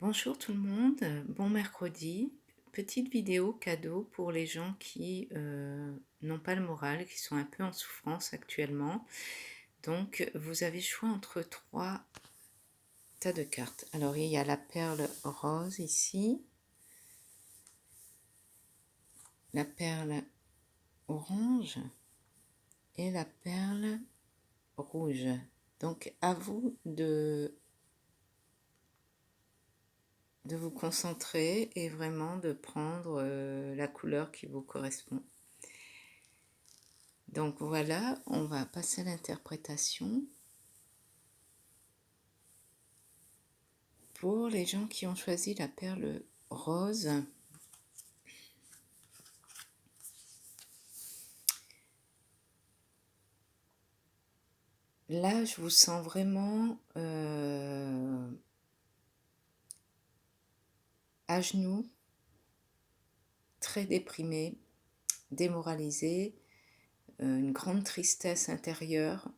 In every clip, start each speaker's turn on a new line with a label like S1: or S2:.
S1: Bonjour tout le monde, bon mercredi. Petite vidéo cadeau pour les gens qui n'ont pas le moral, qui sont un peu en souffrance actuellement. Donc vous avez le choix entre trois tas de cartes. Alors il y a la perle rose ici, la perle orange et la perle rouge. Donc à vous de vous concentrer et vraiment de prendre la couleur qui vous correspond. Donc voilà, on va passer à l'interprétation. Pour les gens qui ont choisi la perle rose, là je vous sens vraiment à genoux, très déprimé, démoralisé, une grande tristesse intérieure.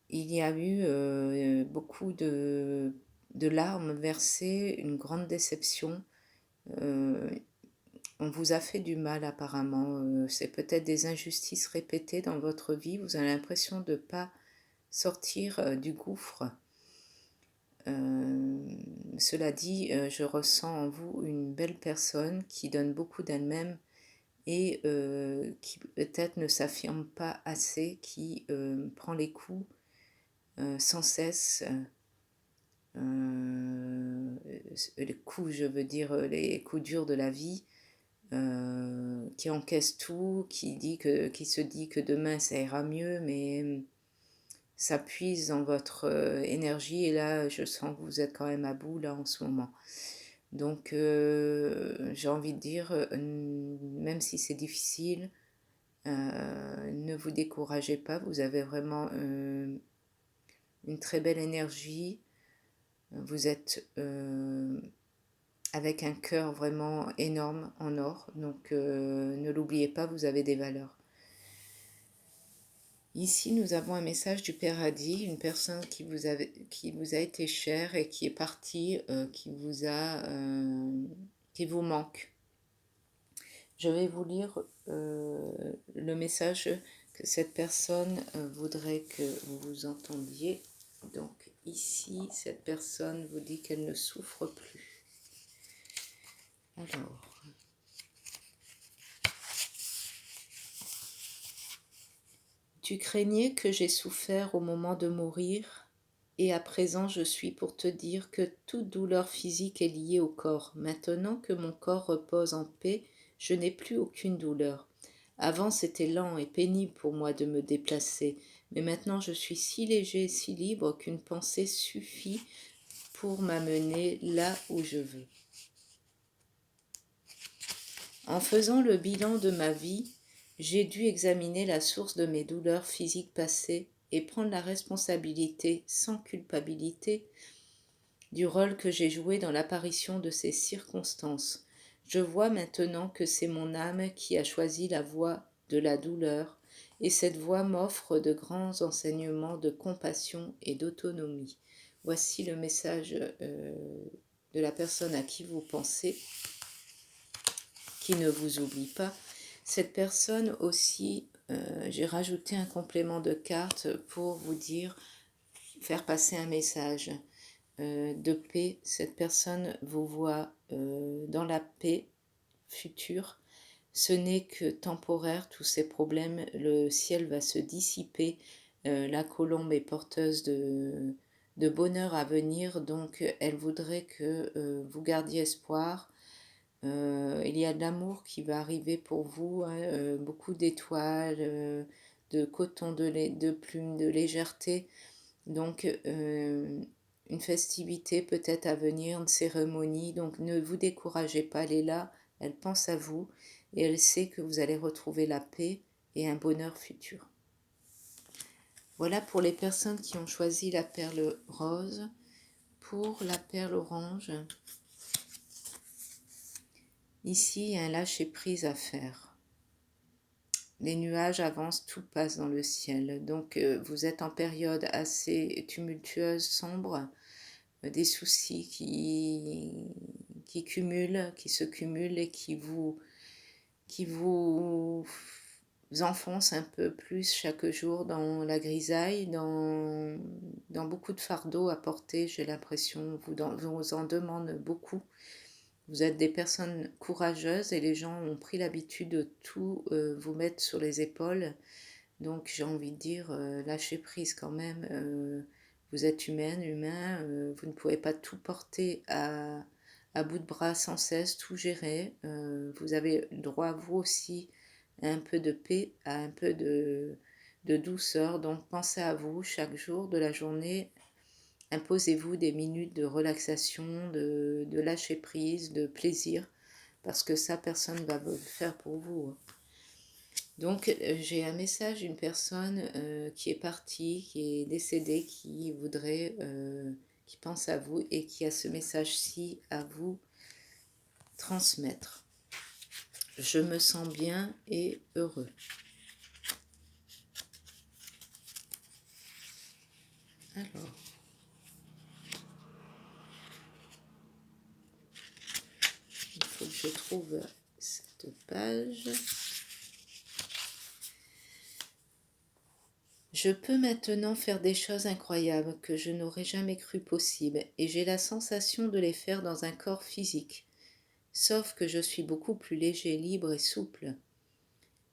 S1: Il y a eu beaucoup de larmes versées, une grande déception. On vous a fait du mal apparemment. C'est peut-être des injustices répétées dans votre vie. Vous avez l'impression de ne pas sortir du gouffre. Cela dit, je ressens en vous une belle personne qui donne beaucoup d'elle-même et qui peut-être ne s'affirme pas assez, qui prend les coups sans cesse. Les coups, je veux dire, les coups durs de la vie, qui encaisse tout, qui se dit que demain ça ira mieux, mais ça puise dans votre énergie et là je sens que vous êtes quand même à bout là en ce moment. Donc j'ai envie de dire, même si c'est difficile, ne vous découragez pas, vous avez vraiment une très belle énergie, vous êtes avec un cœur vraiment énorme en or, donc ne l'oubliez pas, vous avez des valeurs. Ici, nous avons un message du Père Adi, une personne qui vous a été chère et qui est partie, qui vous manque. Je vais vous lire le message que cette personne voudrait que vous entendiez. Donc ici, cette personne vous dit qu'elle ne souffre plus. Alors, tu craignais que j'aie souffert au moment de mourir, et à présent je suis pour te dire que toute douleur physique est liée au corps. Maintenant que mon corps repose en paix, je n'ai plus aucune douleur. Avant c'était lent et pénible pour moi de me déplacer, mais maintenant je suis si léger et si libre qu'une pensée suffit pour m'amener là où je veux. En faisant le bilan de ma vie, j'ai dû examiner la source de mes douleurs physiques passées et prendre la responsabilité, sans culpabilité, du rôle que j'ai joué dans l'apparition de ces circonstances. Je vois maintenant que c'est mon âme qui a choisi la voie de la douleur, et cette voie m'offre de grands enseignements de compassion et d'autonomie. Voici le message de la personne à qui vous pensez, qui ne vous oublie pas. Cette personne aussi, j'ai rajouté un complément de carte pour vous dire, faire passer un message de paix. Cette personne vous voit dans la paix future. Ce n'est que temporaire, tous ces problèmes, le ciel va se dissiper, la colombe est porteuse de bonheur à venir, donc elle voudrait que vous gardiez espoir. Il y a de l'amour qui va arriver pour vous, hein, beaucoup d'étoiles, de coton, de plumes, de légèreté. Donc, une festivité peut-être à venir, une cérémonie. Donc, ne vous découragez pas, elle est là, elle pense à vous et elle sait que vous allez retrouver la paix et un bonheur futur. Voilà pour les personnes qui ont choisi la perle rose. Pour la perle orange, ici, il y a un lâcher-prise à faire. Les nuages avancent, tout passe dans le ciel. Donc, vous êtes en période assez tumultueuse, sombre. des soucis qui se cumulent et qui vous enfonce un peu plus chaque jour dans la grisaille, dans beaucoup de fardeaux à porter, j'ai l'impression, vous en demande beaucoup. Vous êtes des personnes courageuses et les gens ont pris l'habitude de tout vous mettre sur les épaules. Donc j'ai envie de dire, lâchez prise quand même. Vous êtes humain, vous ne pouvez pas tout porter à bout de bras sans cesse, tout gérer. Vous avez le droit, vous aussi, à un peu de paix, à un peu de douceur. Donc pensez à vous chaque jour de la journée. Imposez-vous des minutes de relaxation, de lâcher prise, de plaisir, parce que ça, personne ne va le faire pour vous. Donc j'ai un message d'une personne qui est partie, qui est décédée, qui voudrait, qui pense à vous et qui a ce message-ci à vous transmettre. Je me sens bien et heureux. Alors, il faut que je trouve cette page. Je peux maintenant faire des choses incroyables que je n'aurais jamais cru possibles et j'ai la sensation de les faire dans un corps physique. Sauf que je suis beaucoup plus léger, libre et souple.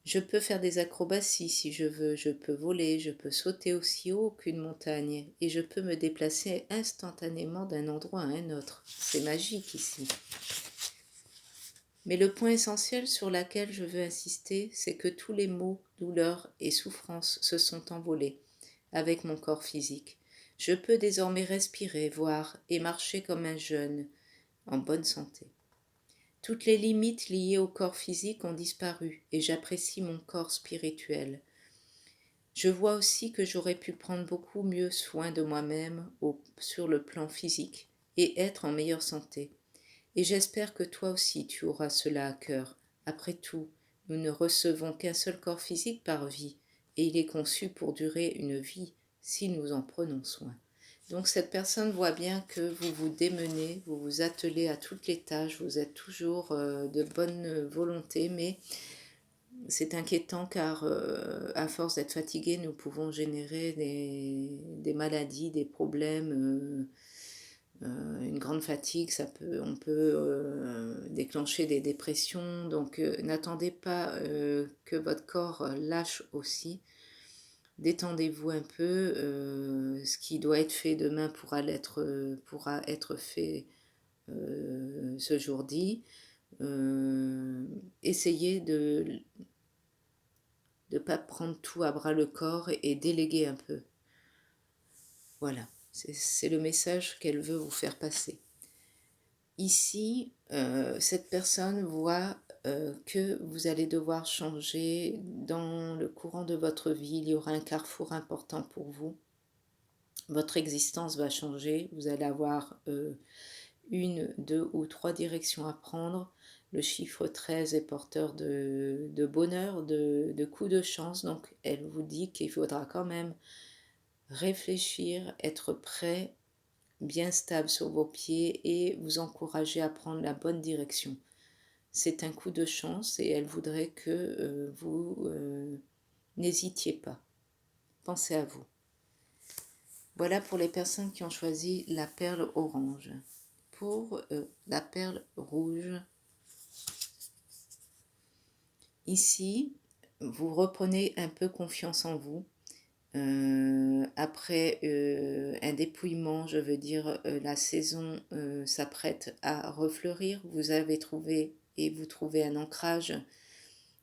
S1: Je peux faire des acrobaties si je veux, je peux voler, je peux sauter aussi haut qu'une montagne et je peux me déplacer instantanément d'un endroit à un autre. C'est magique ici. Mais le point essentiel sur lequel je veux insister, c'est que tous les maux, douleurs et souffrances se sont envolés avec mon corps physique. Je peux désormais respirer, voir et marcher comme un jeune, en bonne santé. Toutes les limites liées au corps physique ont disparu et j'apprécie mon corps spirituel. Je vois aussi que j'aurais pu prendre beaucoup mieux soin de moi-même sur le plan physique et être en meilleure santé. Et j'espère que toi aussi tu auras cela à cœur. Après tout, nous ne recevons qu'un seul corps physique par vie, et il est conçu pour durer une vie si nous en prenons soin. Donc cette personne voit bien que vous vous démenez, vous vous attelez à toutes les tâches, vous êtes toujours de bonne volonté, mais c'est inquiétant car à force d'être fatigué, nous pouvons générer des maladies, des problèmes. Une grande fatigue, on peut déclencher des dépressions. Donc n'attendez pas que votre corps lâche aussi. Détendez-vous un peu. Ce qui doit être fait demain pourra être fait ce jour-ci. Essayez de ne pas prendre tout à bras le corps et déléguer un peu. Voilà, c'est le message qu'elle veut vous faire passer. Ici, cette personne voit que vous allez devoir changer dans le courant de votre vie. Il y aura un carrefour important pour vous. Votre existence va changer. Vous allez avoir une, deux ou trois directions à prendre. Le chiffre 13 est porteur de bonheur, de coups de chance. Donc, elle vous dit qu'il faudra quand même réfléchir, être prêt, bien stable sur vos pieds et vous encourager à prendre la bonne direction. C'est un coup de chance et elle voudrait que vous n'hésitiez pas. Pensez à vous. Voilà pour les personnes qui ont choisi la perle orange. Pour la perle rouge, ici, vous reprenez un peu confiance en vous. Après un dépouillement, je veux dire, la saison s'apprête à refleurir. Vous avez trouvé et vous trouvez un ancrage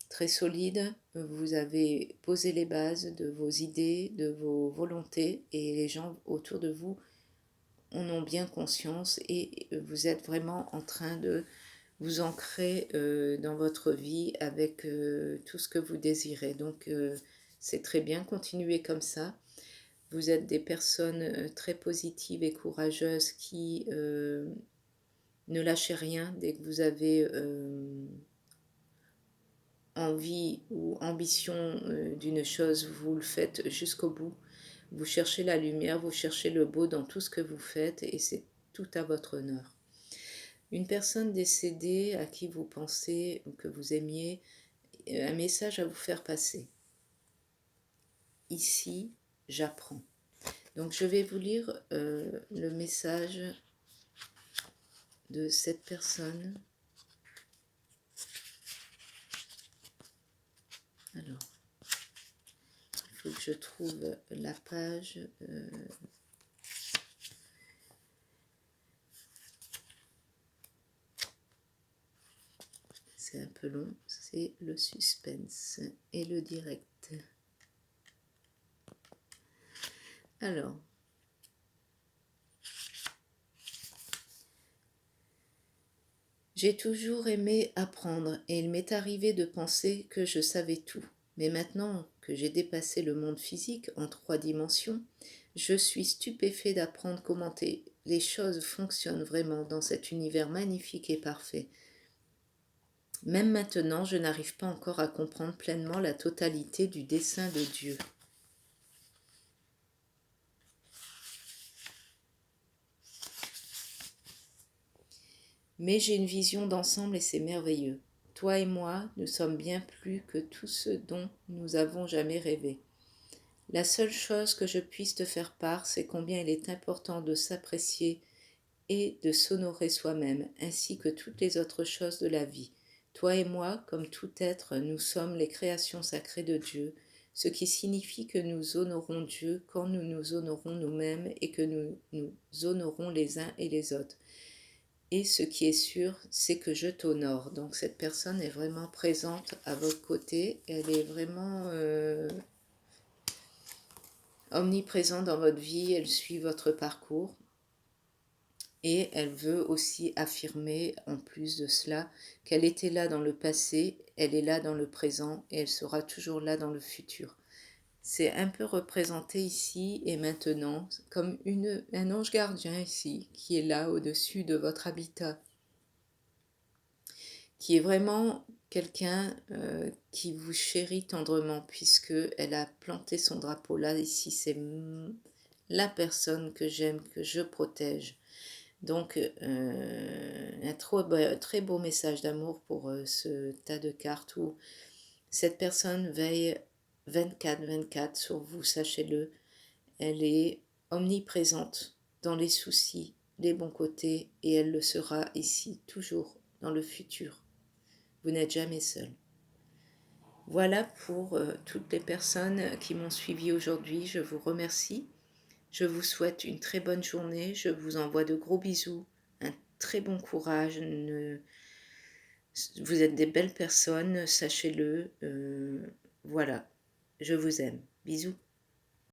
S1: très solide. Vous avez posé les bases de vos idées, de vos volontés et les gens autour de vous en ont bien conscience et vous êtes vraiment en train de vous ancrer dans votre vie avec tout ce que vous désirez. Donc c'est très bien, continuez comme ça. Vous êtes des personnes très positives et courageuses qui ne lâchez rien dès que vous avez envie ou ambition d'une chose, vous le faites jusqu'au bout. Vous cherchez la lumière, vous cherchez le beau dans tout ce que vous faites et c'est tout à votre honneur. Une personne décédée à qui vous pensez ou que vous aimiez, un message à vous faire passer. Ici, j'apprends. Donc je vais vous lire le message de cette personne. Alors, il faut que je trouve la page. C'est un peu long, c'est le suspense et le direct. Alors, j'ai toujours aimé apprendre et il m'est arrivé de penser que je savais tout. Mais maintenant que j'ai dépassé le monde physique en 3 dimensions, je suis stupéfait d'apprendre comment les choses fonctionnent vraiment dans cet univers magnifique et parfait. Même maintenant, je n'arrive pas encore à comprendre pleinement la totalité du dessein de Dieu. Mais j'ai une vision d'ensemble et c'est merveilleux. Toi et moi, nous sommes bien plus que tout ce dont nous avons jamais rêvé. La seule chose que je puisse te faire part, c'est combien il est important de s'apprécier et de s'honorer soi-même, ainsi que toutes les autres choses de la vie. Toi et moi, comme tout être, nous sommes les créations sacrées de Dieu, ce qui signifie que nous honorons Dieu quand nous nous honorons nous-mêmes et que nous nous honorons les uns et les autres. Et ce qui est sûr, c'est que je t'honore. Donc cette personne est vraiment présente à votre côté. Elle est vraiment omniprésente dans votre vie. Elle suit votre parcours. Et elle veut aussi affirmer, en plus de cela, qu'elle était là dans le passé, elle est là dans le présent et elle sera toujours là dans le futur. C'est un peu représenté ici et maintenant comme un ange gardien ici qui est là au-dessus de votre habitat, qui est vraiment quelqu'un qui vous chérit tendrement puisque elle a planté son drapeau là. Ici, c'est la personne que j'aime, que je protège. Donc, un très beau message d'amour pour ce tas de cartes où cette personne veille 24/24 sur vous, sachez-le. Elle est omniprésente dans les soucis, les bons côtés, et elle le sera ici, toujours, dans le futur. Vous n'êtes jamais seul. Voilà pour toutes les personnes qui m'ont suivi aujourd'hui. Je vous remercie. Je vous souhaite une très bonne journée. Je vous envoie de gros bisous. Un très bon courage. Vous êtes des belles personnes, sachez-le. Voilà. Je vous aime. Bisous.